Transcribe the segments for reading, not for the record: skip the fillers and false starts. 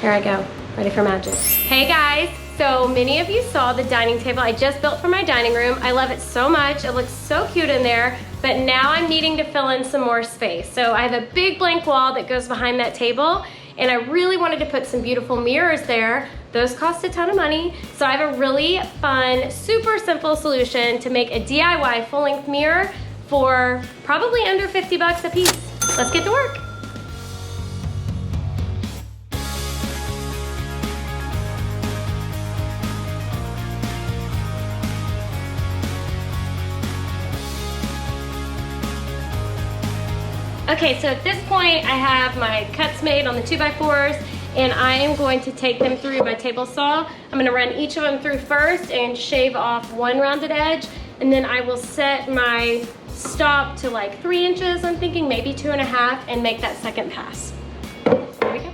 Here I go, ready for magic. Hey guys, so many of you saw the dining table I just built for my dining room. I love it so much, it looks so cute in there, but now I'm needing to fill in some more space. So I have a big blank wall that goes behind that table, and I really wanted to put some beautiful mirrors there. Those cost a ton of money, so I have a really fun, super simple solution to make a DIY full-length mirror for probably under 50 bucks a piece. Let's get to work. Okay, so at this point, I have my cuts made on the 2x4s, and I am going to take them through my table saw. I'm gonna run each of them through first and shave off one rounded edge, and then I will set my stop to like 3 inches, I'm thinking maybe 2.5, and make that second pass. There we go.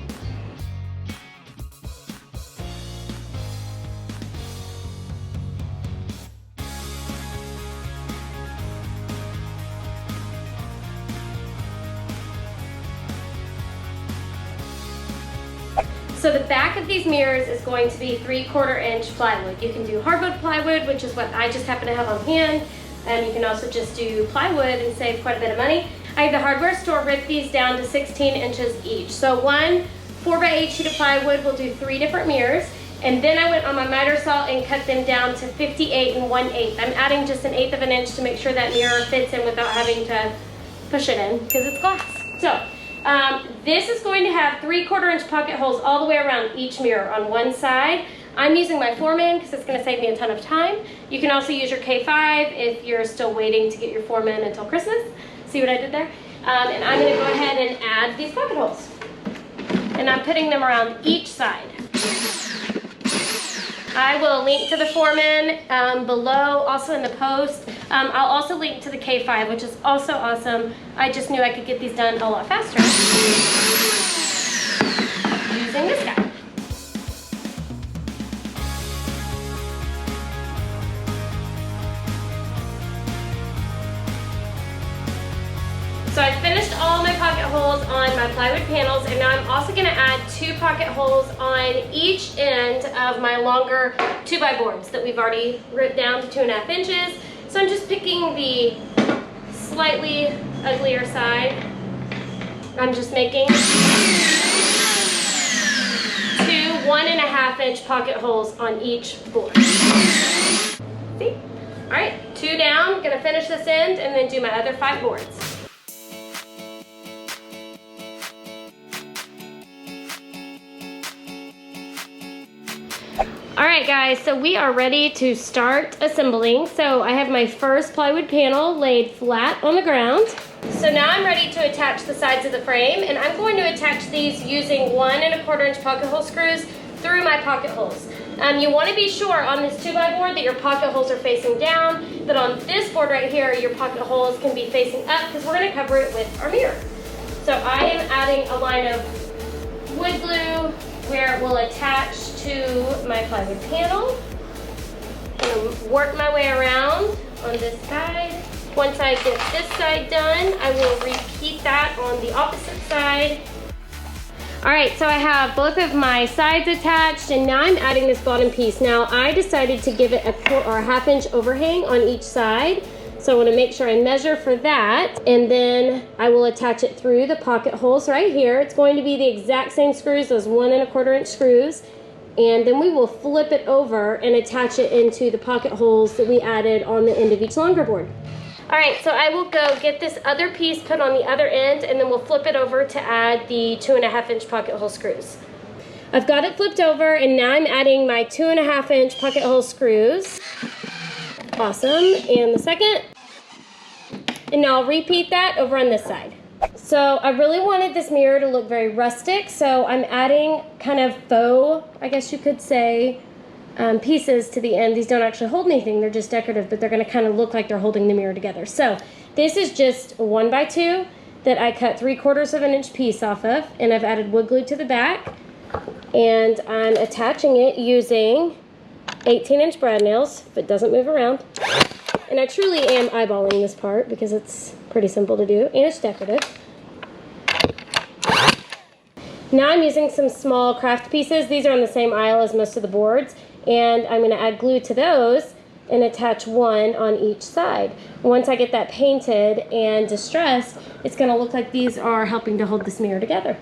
So the back of these mirrors is going to be 3/4 inch plywood. You can do hardwood plywood, which is what I just happen to have on hand. You can also just do plywood and save quite a bit of money. I have the hardware store rip these down to 16 inches each. So one 4x8 sheet of plywood will do 3 different mirrors. And then I went on my miter saw and cut them down to 58 1/8. I'm adding just 1/8 of an inch to make sure that mirror fits in without having to push it in because it's glass. So this is going to have 3/4 inch pocket holes all the way around each mirror on one side. I'm using my 4-min because it's going to save me a ton of time. You can also use your K5 if you're still waiting to get your 4-min until Christmas. See what I did there? And I'm going to go ahead and add these pocket holes. And I'm putting them around each side. I will link to the 4-min below, also in the post. I'll also link to the K5, which is also awesome. I just knew I could get these done a lot faster using this guy. So I finished all my pocket holes on my plywood panels, and now I'm also gonna add 2 pocket holes on each end of my longer 2x boards that we've already ripped down to 2.5 inches. So I'm just picking the slightly uglier side. I'm just making 2 1.5 inch pocket holes on each board. See? All right, 2 down, gonna finish this end and then do my other 5 boards. Alright guys, so we are ready to start assembling. So I have my first plywood panel laid flat on the ground. So now I'm ready to attach the sides of the frame, and I'm going to attach these using 1 1/4 inch pocket hole screws through my pocket holes. You want to be sure on this 2x board that your pocket holes are facing down, but on this board right here, your pocket holes can be facing up because we're going to cover it with our mirror. So I am adding a line of wood glue where it will attach to my plywood panel. I'm going to work my way around on this side. Once I get this side done, I will repeat that on the opposite side. Alright, so I have both of my sides attached, and now I'm adding this bottom piece. Now I decided to give it a 1/2 inch overhang on each side. So I want to make sure I measure for that, and then I will attach it through the pocket holes right here. It's going to be the exact same screws, those 1 1/4 inch screws, and then we will flip it over and attach it into the pocket holes that we added on the end of each longer board. Alright, so I will go get this other piece put on the other end, and then we'll flip it over to add the 2.5 inch pocket hole screws. I've got it flipped over, and now I'm adding my 2.5 inch pocket hole screws. Awesome, and the second. And now I'll repeat that over on this side. So I really wanted this mirror to look very rustic, so I'm adding kind of faux, I guess you could say, pieces to the end. These don't actually hold anything, they're just decorative, but they're gonna kind of look like they're holding the mirror together. So this is just a 1x2 that I cut 3/4 of an inch piece off of, and I've added wood glue to the back, and I'm attaching it using 18-inch brad nails, if it doesn't move around. And I truly am eyeballing this part because it's pretty simple to do, and it's decorative. Now I'm using some small craft pieces. These are on the same aisle as most of the boards, and I'm going to add glue to those and attach one on each side. Once I get that painted and distressed, it's going to look like these are helping to hold this mirror together.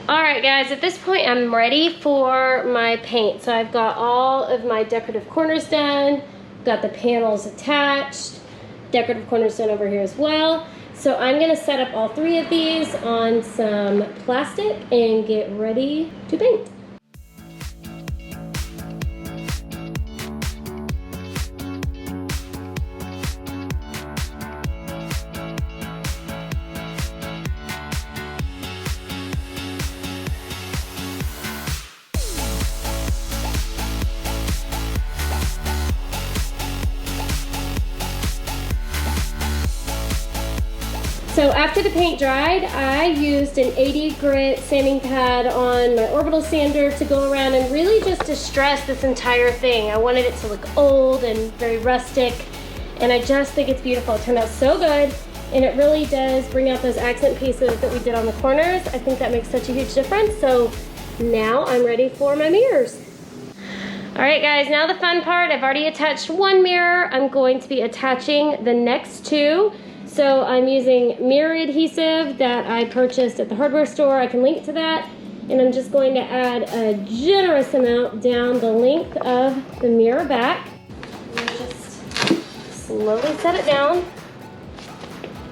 Alright guys, at this point I'm ready for my paint. So I've got all of my decorative corners done, got the panels attached, decorative corners done over here as well. So I'm going to set up all three of these on some plastic and get ready to paint. So after the paint dried, I used an 80 grit sanding pad on my orbital sander to go around and really just distress this entire thing. I wanted it to look old and very rustic, and I just think it's beautiful. It turned out so good, and it really does bring out those accent pieces that we did on the corners. I think that makes such a huge difference. So now I'm ready for my mirrors. All right guys, now the fun part. I've already attached one mirror. I'm going to be attaching the next two. So I'm using mirror adhesive that I purchased at the hardware store. I can link to that. And I'm just going to add a generous amount down the length of the mirror back. And just slowly set it down.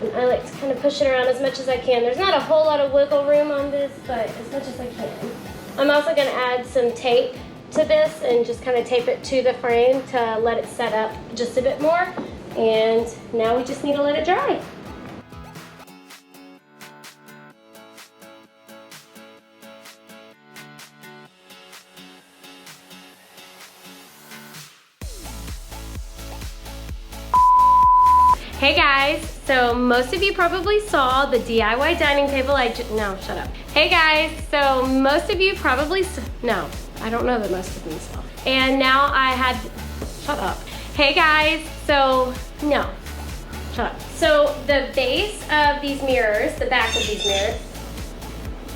And I like to kind of push it around as much as I can. There's not a whole lot of wiggle room on this, but as much as I can. I'm also going to add some tape to this and just kind of tape it to the frame to let it set up just a bit more. And now we just need to let it dry. Hey guys, so most of you probably saw the DIY dining table no, shut up. Hey guys, so most of you probably, no, I don't know that most of them saw. And now I had, shut up. Hey guys, so, no, shut up. So the base of these mirrors, the back of these mirrors,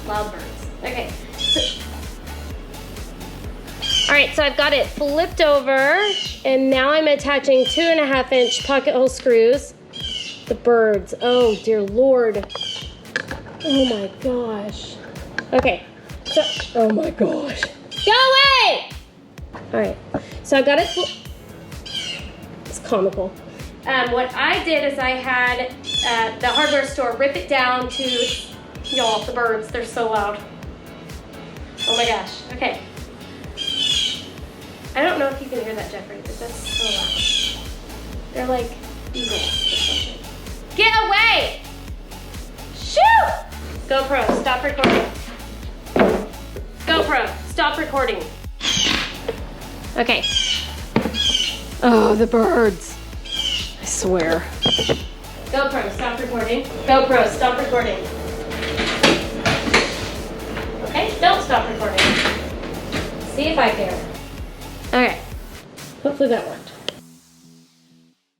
loud birds. Okay. All right, so I've got it flipped over, and now I'm attaching 2.5 inch pocket hole screws. The birds, oh dear Lord. Oh my gosh. Okay, so, oh my gosh. Go away! All right, so I got it, it's comical. What I did is I had the hardware store rip it down to, y'all, the birds, they're so loud. Oh my gosh, okay. I don't know if you can hear that, Jeffrey, but that's so loud. They're like eagles or something. Get away! Shoot! GoPro, stop recording. GoPro, stop recording. Okay. Oh, the birds. I swear. GoPro, stop recording. GoPro, stop recording. Okay, don't stop recording. See if I care. Okay. Hopefully that worked.